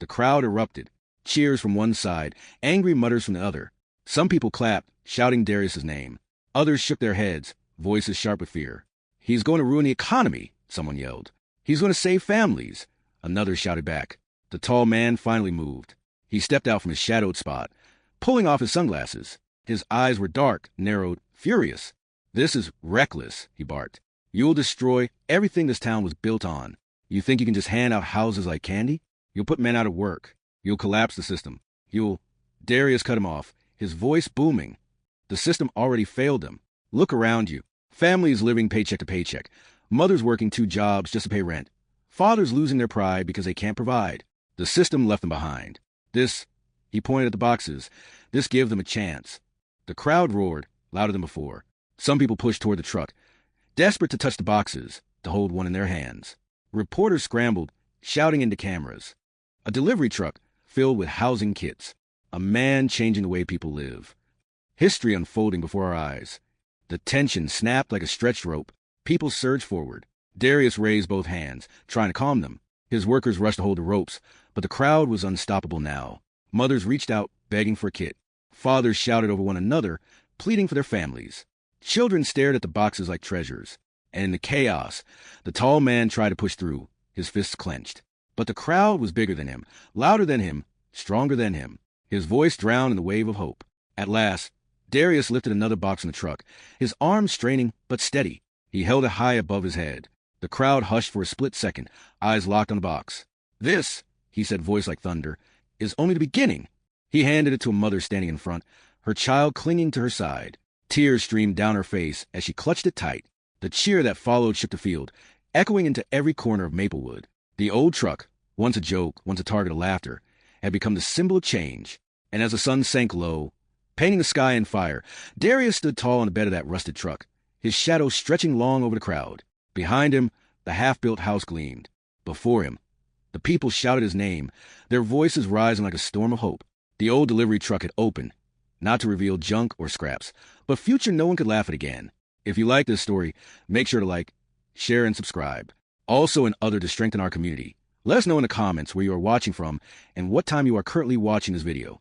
Speaker 1: The crowd erupted. Cheers from one side, angry mutters from the other. Some people clapped, shouting Darius's name. Others shook their heads, voices sharp with fear. "He's going to ruin the economy," someone yelled. "He's going to save families," another shouted back. The tall man finally moved. He stepped out from his shadowed spot, pulling off his sunglasses. His eyes were dark, narrowed, furious. "This is reckless," he barked. "You'll destroy everything this town was built on. You think you can just hand out houses like candy? You'll put men out of work. You'll collapse the system. You'll—" Darius cut him off, his voice booming. "The system already failed them. Look around you. Families living paycheck to paycheck. Mothers working 2 jobs just to pay rent. Fathers losing their pride because they can't provide. The system left them behind. This," he pointed at the boxes, "this gave them a chance." The crowd roared, louder than before. Some people pushed toward the truck, desperate to touch the boxes, to hold one in their hands. Reporters scrambled, shouting into cameras. A delivery truck filled with housing kits. A man changing the way people live. History unfolding before our eyes. The tension snapped like a stretched rope. People surged forward. Darius raised both hands, trying to calm them. His workers rushed to hold the ropes, But the crowd was unstoppable now. Mothers reached out, begging for a kit. Fathers shouted over one another, pleading for their families. Children stared at the boxes like treasures. And in the chaos, the tall man tried to push through, his fists clenched. But the crowd was bigger than him, louder than him, stronger than him. His voice drowned in the wave of hope. At last, Darius lifted another box in the truck, his arms straining but steady. He held it high above his head. The crowd hushed for a split second, eyes locked on the box. "This," he said, voice like thunder, "is only the beginning." He handed it to a mother standing in front, her child clinging to her side. Tears streamed down her face as she clutched it tight. The cheer that followed shook the field, echoing into every corner of Maplewood. The old truck, once a joke, once a target of laughter, had become the symbol of change. And as the sun sank low, painting the sky in fire, Darius stood tall on the bed of that rusted truck, his shadow stretching long over the crowd. Behind him, the half-built house gleamed. Before him, the people shouted his name, their voices rising like a storm of hope. The old delivery truck had opened, not to reveal junk or scraps, but future no one could laugh at again. If you like this story, make sure to like, share, and subscribe. Also and other to strengthen our community. Let us know in the comments where you are watching from and what time you are currently watching this video.